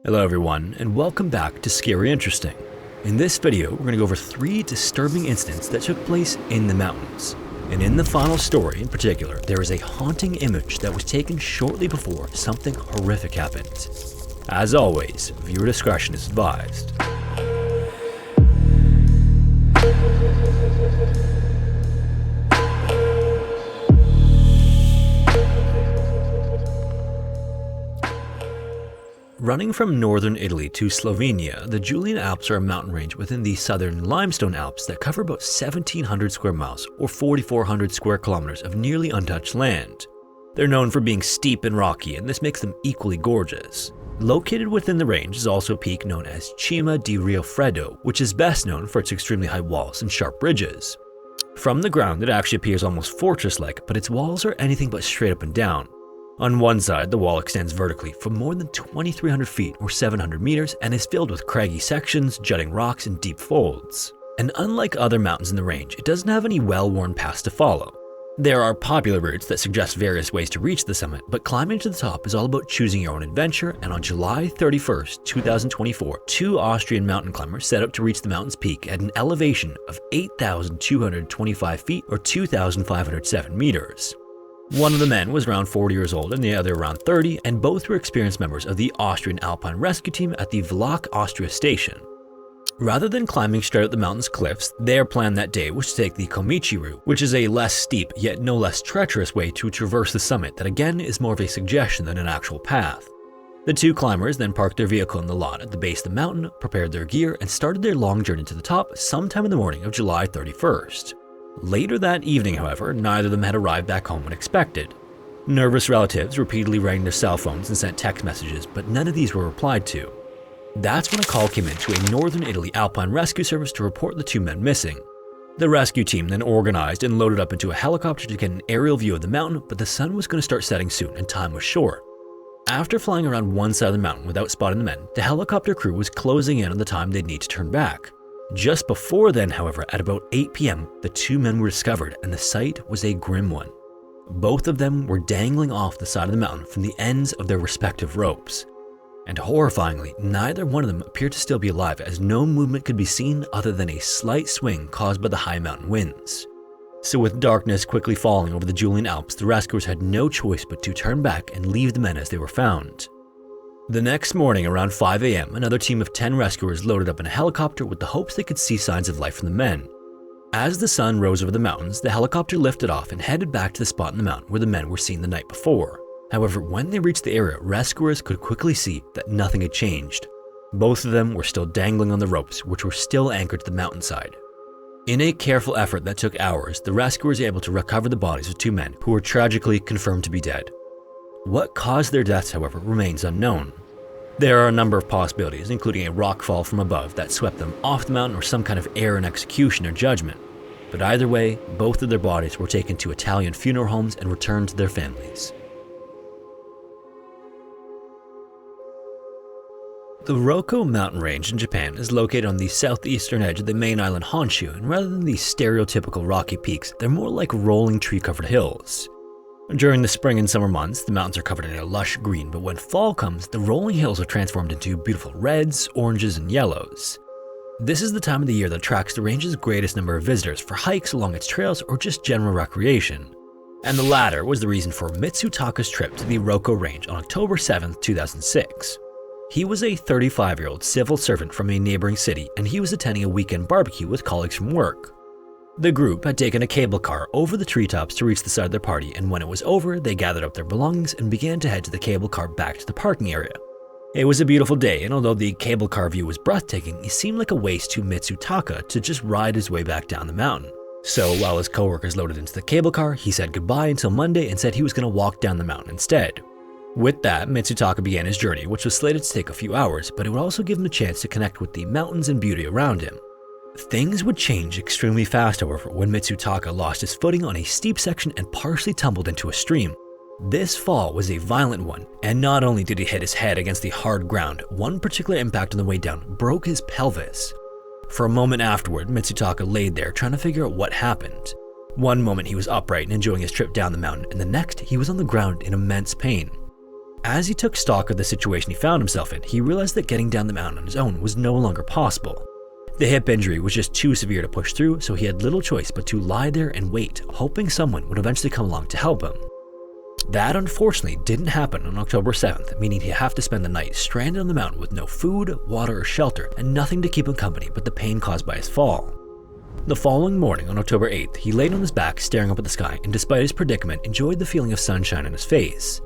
Hello everyone, and welcome back to Scary Interesting. In this video, we're going to go over 3 disturbing incidents that took place in the mountains. And in the final story in particular, there is a haunting image that was taken shortly before something horrific happened. As always, viewer discretion is advised. Running from northern Italy to Slovenia, the Julian Alps are a mountain range within the southern limestone Alps that cover about 1,700 square miles or 4,400 square kilometers of nearly untouched land. They're known for being steep and rocky, and this makes them equally gorgeous. Located within the range is also a peak known as Cima di Rio Freddo, which is best known for its extremely high walls and sharp ridges. From the ground, it actually appears almost fortress-like, but its walls are anything but straight up and down. On one side, the wall extends vertically for more than 2,300 feet or 700 meters and is filled with craggy sections, jutting rocks, and deep folds. And unlike other mountains in the range, it doesn't have any well-worn paths to follow. There are popular routes that suggest various ways to reach the summit, but climbing to the top is all about choosing your own adventure, and on July 31st, 2024, 2 Austrian mountain climbers set out to reach the mountain's peak at an elevation of 8,225 feet or 2,507 meters. One of the men was around 40 years old and the other around 30, and both were experienced members of the Austrian Alpine Rescue Team at the Vlok, Austria station. Rather than climbing straight up the mountain's cliffs, their plan that day was to take the Komichi route, which is a less steep yet no less treacherous way to traverse the summit that again is more of a suggestion than an actual path. The 2 climbers then parked their vehicle in the lot at the base of the mountain, prepared their gear, and started their long journey to the top sometime in the morning of July 31st. Later that evening, however, neither of them had arrived back home when expected. Nervous relatives repeatedly rang their cell phones and sent text messages, but none of these were replied to. That's when a call came in to a Northern Italy Alpine Rescue Service to report the 2 men missing. The rescue team then organized and loaded up into a helicopter to get an aerial view of the mountain, but the sun was going to start setting soon and time was short. After flying around one side of the mountain without spotting the men, the helicopter crew was closing in on the time they'd need to turn back. Just before then, however, at about 8 p.m., the 2 men were discovered, and the sight was a grim one. Both of them were dangling off the side of the mountain from the ends of their respective ropes. And horrifyingly, neither one of them appeared to still be alive, as no movement could be seen other than a slight swing caused by the high mountain winds. So with darkness quickly falling over the Julian Alps, the rescuers had no choice but to turn back and leave the men as they were found. The next morning around 5 a.m., another team of 10 rescuers loaded up in a helicopter with the hopes they could see signs of life from the men. As the sun rose over the mountains, the helicopter lifted off and headed back to the spot in the mountain where the men were seen the night before. However, when they reached the area, rescuers could quickly see that nothing had changed. Both of them were still dangling on the ropes, which were still anchored to the mountainside. In a careful effort that took hours, the rescuers were able to recover the bodies of 2 men who were tragically confirmed to be dead. What caused their deaths, however, remains unknown. There are a number of possibilities, including a rock fall from above that swept them off the mountain or some kind of error in execution or judgment. But either way, both of their bodies were taken to Italian funeral homes and returned to their families. The Rokko mountain range in Japan is located on the southeastern edge of the main island Honshu, and rather than the stereotypical rocky peaks, they're more like rolling tree-covered hills. During the spring and summer months, the mountains are covered in a lush green, but when fall comes, the rolling hills are transformed into beautiful reds, oranges, and yellows. This is the time of the year that attracts the range's greatest number of visitors for hikes along its trails or just general recreation. And the latter was the reason for Mitsutaka's trip to the Rokko range on October 7, 2006. He was a 35-year-old civil servant from a neighboring city, and he was attending a weekend barbecue with colleagues from work. The group had taken a cable car over the treetops to reach the side of their party, and when it was over, they gathered up their belongings and began to head to the cable car back to the parking area. It was a beautiful day, and although the cable car view was breathtaking, it seemed like a waste to Mitsutaka to just ride his way back down the mountain. So while his coworkers loaded into the cable car, he said goodbye until Monday and said he was going to walk down the mountain instead. With that, Mitsutaka began his journey, which was slated to take a few hours, but it would also give him a chance to connect with the mountains and beauty around him. Things would change extremely fast, however, when Mitsutaka lost his footing on a steep section and partially tumbled into a stream. This fall was a violent one, and not only did he hit his head against the hard ground, one particular impact on the way down broke his pelvis. For a moment afterward, Mitsutaka laid there trying to figure out what happened. One moment he was upright and enjoying his trip down the mountain, and the next he was on the ground in immense pain. As he took stock of the situation he found himself in, he realized that getting down the mountain on his own was no longer possible. The hip injury was just too severe to push through, so he had little choice but to lie there and wait, hoping someone would eventually come along to help him. That unfortunately didn't happen on October 7th, meaning he'd have to spend the night stranded on the mountain with no food, water, or shelter, and nothing to keep him company but the pain caused by his fall. The following morning, on October 8th, he laid on his back staring up at the sky and despite his predicament enjoyed the feeling of sunshine on his face.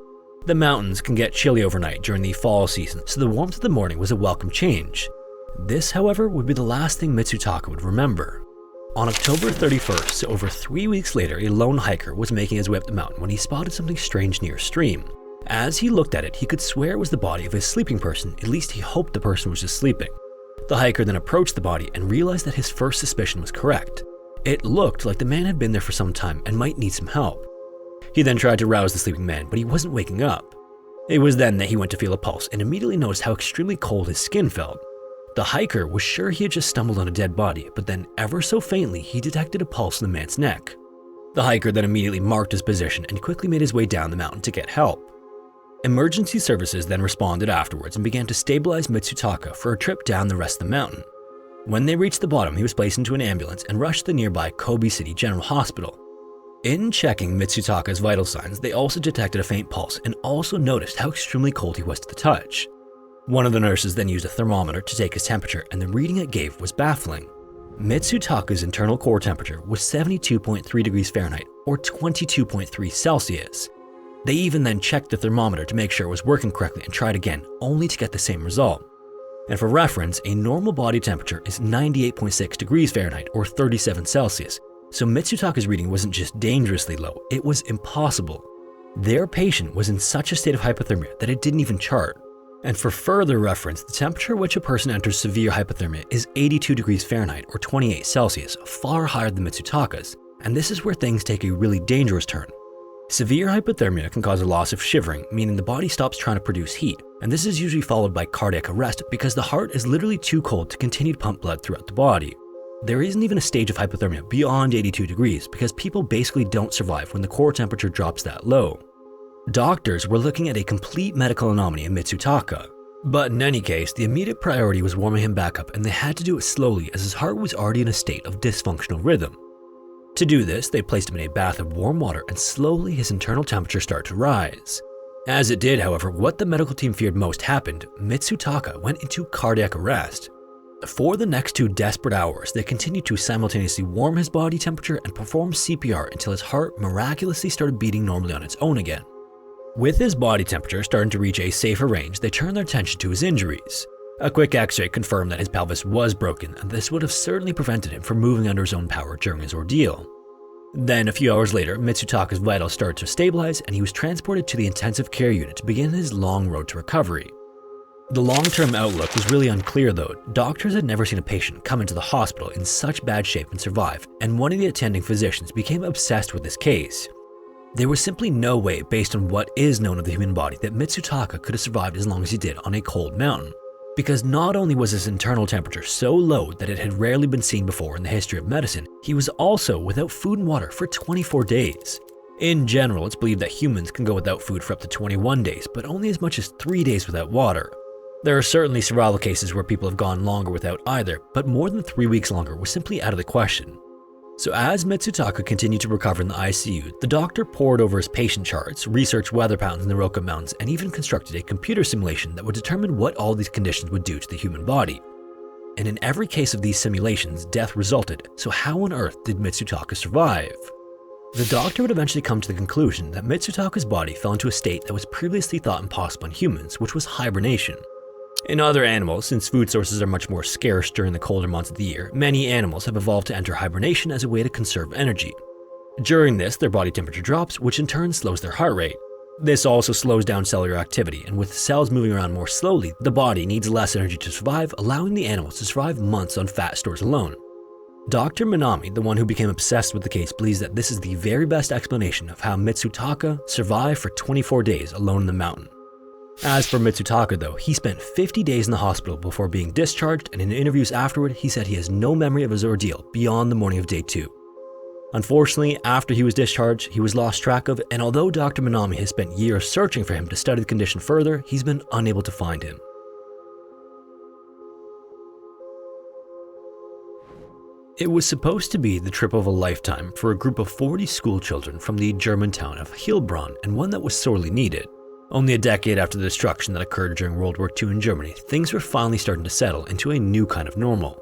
The mountains can get chilly overnight during the fall season, so the warmth of the morning was a welcome change. This, however, would be the last thing Mitsutaka would remember. On October 31st, so over 3 weeks later, a lone hiker was making his way up the mountain when he spotted something strange near a stream. As he looked at it, he could swear it was the body of a sleeping person, at least he hoped the person was just sleeping. The hiker then approached the body and realized that his first suspicion was correct. It looked like the man had been there for some time and might need some help. He then tried to rouse the sleeping man, but he wasn't waking up. It was then that he went to feel a pulse and immediately noticed how extremely cold his skin felt. The hiker was sure he had just stumbled on a dead body, but then ever so faintly he detected a pulse in the man's neck. The hiker then immediately marked his position and quickly made his way down the mountain to get help. Emergency services then responded afterwards and began to stabilize Mitsutaka for a trip down the rest of the mountain. When they reached the bottom, he was placed into an ambulance and rushed to the nearby Kobe City General Hospital. In checking Mitsutaka's vital signs, they also detected a faint pulse and also noticed how extremely cold he was to the touch. One of the nurses then used a thermometer to take his temperature, and the reading it gave was baffling. Mitsutaka's internal core temperature was 72.3 degrees Fahrenheit or 22.3 Celsius. They even then checked the thermometer to make sure it was working correctly and tried again, only to get the same result. And for reference, a normal body temperature is 98.6 degrees Fahrenheit or 37 Celsius, so Mitsutaka's reading wasn't just dangerously low, it was impossible. Their patient was in such a state of hypothermia that it didn't even chart. And for further reference, the temperature at which a person enters severe hypothermia is 82 degrees Fahrenheit or 28 Celsius, far higher than Mitsutaka's, and this is where things take a really dangerous turn. Severe hypothermia can cause a loss of shivering, meaning the body stops trying to produce heat, and this is usually followed by cardiac arrest because the heart is literally too cold to continue to pump blood throughout the body. There isn't even a stage of hypothermia beyond 82 degrees because people basically don't survive when the core temperature drops that low. Doctors were looking at a complete medical anomaly in Mitsutaka. But in any case, the immediate priority was warming him back up, and they had to do it slowly as his heart was already in a state of dysfunctional rhythm. To do this, they placed him in a bath of warm water and slowly his internal temperature started to rise. As it did, however, what the medical team feared most happened. Mitsutaka went into cardiac arrest. For the next 2 desperate hours, they continued to simultaneously warm his body temperature and perform CPR until his heart miraculously started beating normally on its own again. With his body temperature starting to reach a safer range, they turned their attention to his injuries. A quick x-ray confirmed that his pelvis was broken, and this would have certainly prevented him from moving under his own power during his ordeal. Then, a few hours later, Mitsutaka's vitals started to stabilize, and he was transported to the intensive care unit to begin his long road to recovery. The long-term outlook was really unclear though. Doctors had never seen a patient come into the hospital in such bad shape and survive, and one of the attending physicians became obsessed with this case. There was simply no way, based on what is known of the human body, that Mitsutaka could have survived as long as he did on a cold mountain. Because not only was his internal temperature so low that it had rarely been seen before in the history of medicine, he was also without food and water for 24 days. In general, it's believed that humans can go without food for up to 21 days, but only as much as 3 days without water. There are certainly survival cases where people have gone longer without either, but more than 3 weeks longer was simply out of the question. So as Mitsutaka continued to recover in the ICU, the doctor pored over his patient charts, researched weather patterns in the Rokko Mountains, and even constructed a computer simulation that would determine what all these conditions would do to the human body. And in every case of these simulations, death resulted, so how on earth did Mitsutaka survive? The doctor would eventually come to the conclusion that Mitsutaka's body fell into a state that was previously thought impossible in humans, which was hibernation. In other animals, since food sources are much more scarce during the colder months of the year, many animals have evolved to enter hibernation as a way to conserve energy. During this, their body temperature drops, which in turn slows their heart rate. This also slows down cellular activity, and with cells moving around more slowly, the body needs less energy to survive, allowing the animals to survive months on fat stores alone. Dr. Minami, the one who became obsessed with the case, believes that this is the very best explanation of how Mitsutaka survived for 24 days alone in the mountain. As for Mitsutaka though, he spent 50 days in the hospital before being discharged, and in interviews afterward, he said he has no memory of his ordeal beyond the morning of day 2. Unfortunately, after he was discharged, he was lost track of, and although Dr. Minami has spent years searching for him to study the condition further, he's been unable to find him. It was supposed to be the trip of a lifetime for a group of 40 school children from the German town of Heilbronn, and one that was sorely needed. Only a decade after the destruction that occurred during World War II in Germany, things were finally starting to settle into a new kind of normal.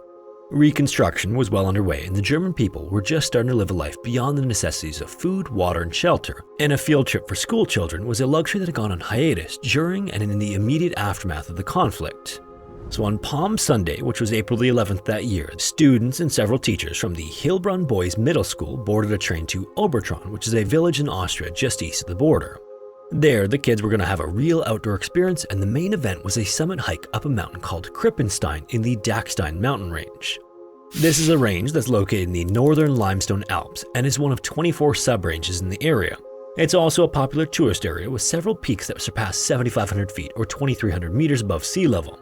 Reconstruction was well underway, and the German people were just starting to live a life beyond the necessities of food, water, and shelter, and a field trip for school children was a luxury that had gone on hiatus during and in the immediate aftermath of the conflict. So on Palm Sunday, which was April the 11th that year, students and several teachers from the Heilbronn Boys Middle School boarded a train to Obertraun, which is a village in Austria just east of the border. There, the kids were going to have a real outdoor experience, and the main event was a summit hike up a mountain called Krippenstein in the Dachstein mountain range. This is a range that's located in the northern limestone Alps and is one of 24 sub-ranges in the area. It's also a popular tourist area with several peaks that surpass 7,500 feet or 2,300 meters above sea level.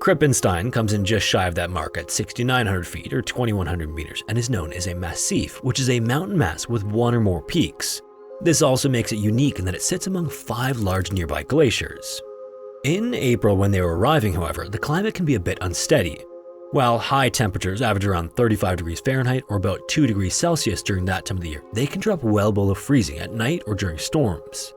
Krippenstein comes in just shy of that mark at 6,900 feet or 2,100 meters and is known as a massif, which is a mountain mass with one or more peaks. This also makes it unique in that it sits among 5 large nearby glaciers. In April when they were arriving, however, the climate can be a bit unsteady. While high temperatures average around 35 degrees Fahrenheit or about 2 degrees Celsius during that time of the year, they can drop well below freezing at night or during storms.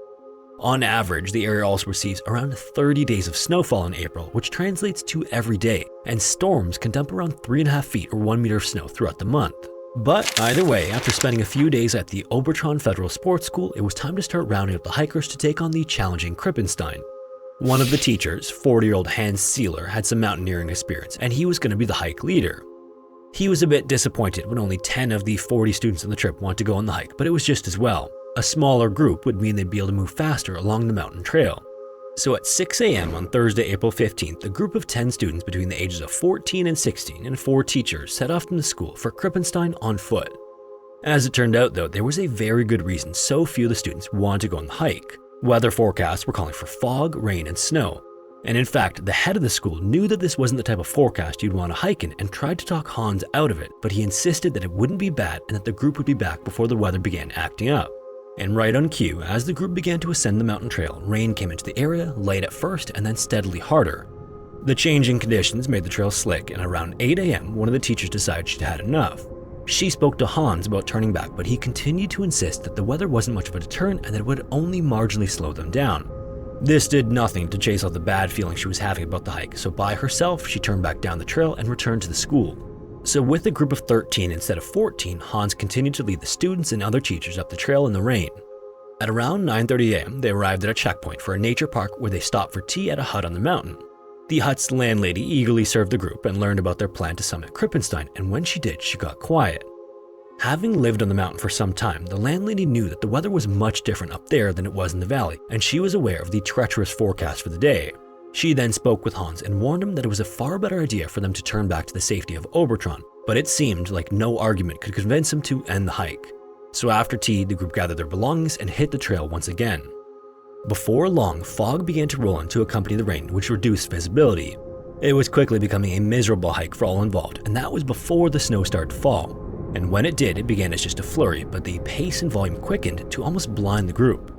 On average, the area also receives around 30 days of snowfall in April, which translates to every day, and storms can dump around 3.5 feet or 1 meter of snow throughout the month. But either way, after spending a few days at the Obertraun Federal Sports School, it was time to start rounding up the hikers to take on the challenging Krippenstein. One of the teachers, 40-year-old Hans Seeler, had some mountaineering experience, and he was going to be the hike leader. He was a bit disappointed when only 10 of the 40 students on the trip wanted to go on the hike, but it was just as well. A smaller group would mean they'd be able to move faster along the mountain trail. So at 6 a.m. on Thursday, April 15th, a group of 10 students between the ages of 14 and 16 and 4 teachers set off from the school for Krippenstein on foot. As it turned out though, there was a very good reason so few of the students wanted to go on the hike. Weather forecasts were calling for fog, rain, and snow. And in fact, the head of the school knew that this wasn't the type of forecast you'd want to hike in and tried to talk Hans out of it, but he insisted that it wouldn't be bad and that the group would be back before the weather began acting up. And right on cue, as the group began to ascend the mountain trail, rain came into the area, light at first and then steadily harder. The changing conditions made the trail slick, and around 8 a.m. one of the teachers decided she'd had enough. She spoke to Hans about turning back, but he continued to insist that the weather wasn't much of a deterrent and that it would only marginally slow them down. This did nothing to chase out the bad feeling she was having about the hike, so by herself she turned back down the trail and returned to the school. So with a group of 13 instead of 14, Hans continued to lead the students and other teachers up the trail in the rain. At around 9:30 a.m., they arrived at a checkpoint for a nature park where they stopped for tea at a hut on the mountain. The hut's landlady eagerly served the group and learned about their plan to summit Krippenstein, and when she did, she got quiet. Having lived on the mountain for some time, the landlady knew that the weather was much different up there than it was in the valley, and she was aware of the treacherous forecast for the day. She then spoke with Hans and warned him that it was a far better idea for them to turn back to the safety of Obertraun, but it seemed like no argument could convince him to end the hike. So after tea, the group gathered their belongings and hit the trail once again. Before long, fog began to roll in to accompany the rain, which reduced visibility. It was quickly becoming a miserable hike for all involved, and that was before the snow started to fall. And when it did, it began as just a flurry, but the pace and volume quickened to almost blind the group.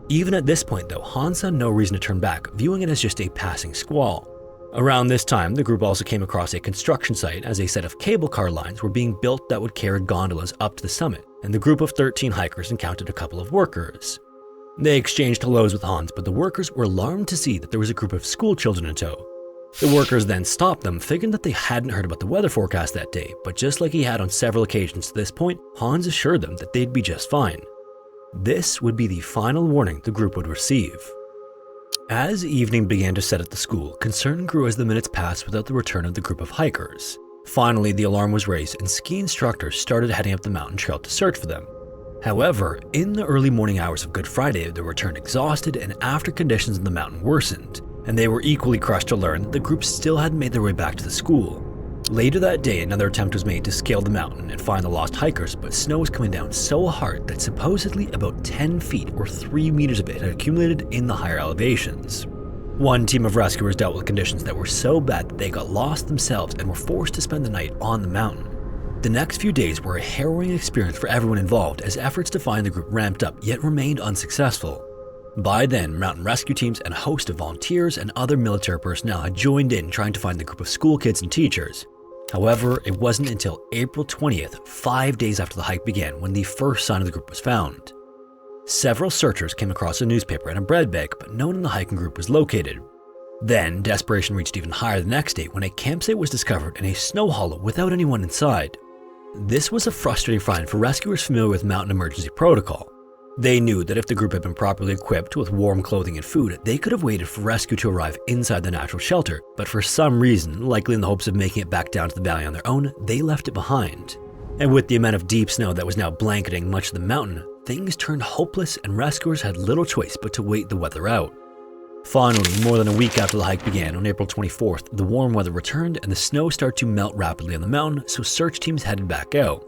Even at this point though, Hans saw no reason to turn back, viewing it as just a passing squall. Around this time, the group also came across a construction site as a set of cable car lines were being built that would carry gondolas up to the summit, and the group of 13 hikers encountered a couple of workers. They exchanged hellos with Hans, but the workers were alarmed to see that there was a group of school children in tow. The workers then stopped them, figuring that they hadn't heard about the weather forecast that day, but just like he had on several occasions to this point, Hans assured them that they'd be just fine. This would be the final warning the group would receive. As evening began to set at the school, concern grew as the minutes passed without the return of the group of hikers. Finally, the alarm was raised and ski instructors started heading up the mountain trail to search for them. However, in the early morning hours of Good Friday, they returned exhausted and after conditions on the mountain worsened, and they were equally crushed to learn that the group still hadn't made their way back to the school. Later that day, another attempt was made to scale the mountain and find the lost hikers, but snow was coming down so hard that supposedly about 10 feet or 3 meters of it had accumulated in the higher elevations. One team of rescuers dealt with conditions that were so bad that they got lost themselves and were forced to spend the night on the mountain. The next few days were a harrowing experience for everyone involved as efforts to find the group ramped up yet remained unsuccessful. By then, mountain rescue teams and a host of volunteers and other military personnel had joined in trying to find the group of school kids and teachers. However, it wasn't until April 20th, 5 days after the hike began, when the first sign of the group was found. Several searchers came across a newspaper and a bread bag, but no one in the hiking group was located. Then, desperation reached even higher the next day when a campsite was discovered in a snow hollow without anyone inside. This was a frustrating find for rescuers familiar with mountain emergency protocol. They knew that if the group had been properly equipped with warm clothing and food, they could have waited for rescue to arrive inside the natural shelter, but for some reason, likely in the hopes of making it back down to the valley on their own, they left it behind. And with the amount of deep snow that was now blanketing much of the mountain, things turned hopeless and rescuers had little choice but to wait the weather out. Finally, more than a week after the hike began, on April 24th, the warm weather returned and the snow started to melt rapidly on the mountain, so search teams headed back out.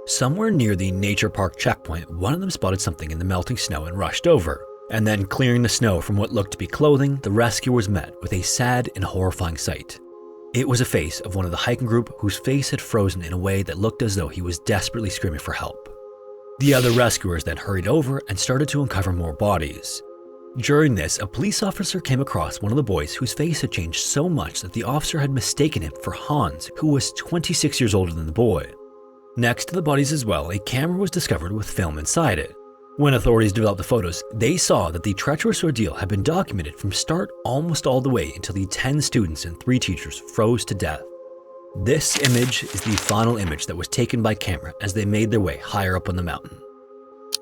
Somewhere near the nature park checkpoint, one of them spotted something in the melting snow and rushed over. And then, clearing the snow from what looked to be clothing, the rescuers met with a sad and horrifying sight. It was a face of one of the hiking group whose face had frozen in a way that looked as though he was desperately screaming for help. The other rescuers then hurried over and started to uncover more bodies. During this, a police officer came across one of the boys whose face had changed so much that the officer had mistaken him for Hans, who was 26 years older than the boy. Next to the bodies as well, a camera was discovered with film inside it. When authorities developed the photos, they saw that the treacherous ordeal had been documented from start almost all the way until the 10 students and 3 teachers froze to death. This image is the final image that was taken by camera as they made their way higher up on the mountain.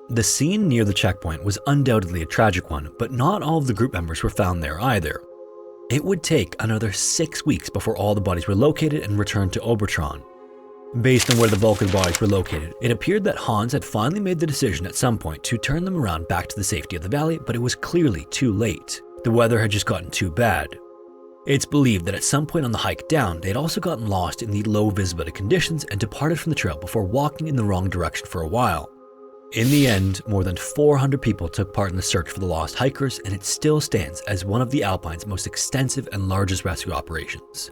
The scene near the checkpoint was undoubtedly a tragic one, but not all of the group members were found there either. It would take another 6 weeks before all the bodies were located and returned to Obertron. Based on where the bulk of the bodies were located, it appeared that Hans had finally made the decision at some point to turn them around back to the safety of the valley, but it was clearly too late. The weather had just gotten too bad. It's believed that at some point on the hike down, they had also gotten lost in the low visibility conditions and departed from the trail before walking in the wrong direction for a while. In the end, more than 400 people took part in the search for the lost hikers, and it still stands as one of the Alpine's most extensive and largest rescue operations.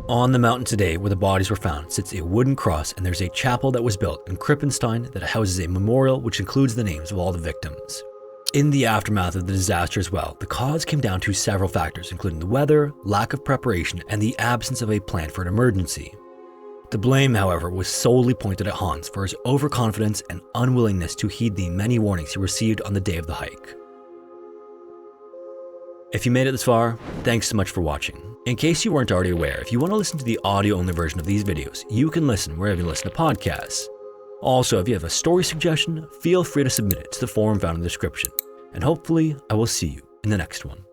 On the mountain today where the bodies were found sits a wooden cross, and there's a chapel that was built in Krippenstein that houses a memorial which includes the names of all the victims. In the aftermath of the disaster as well, the cause came down to several factors, including the weather, lack of preparation, and the absence of a plan for an emergency. The blame, however, was solely pointed at Hans for his overconfidence and unwillingness to heed the many warnings he received on the day of the hike. If you made it this far, thanks so much for watching. In case you weren't already aware, if you want to listen to the audio-only version of these videos, you can listen wherever you listen to podcasts. Also, if you have a story suggestion, feel free to submit it to the forum found in the description. And hopefully, I will see you in the next one.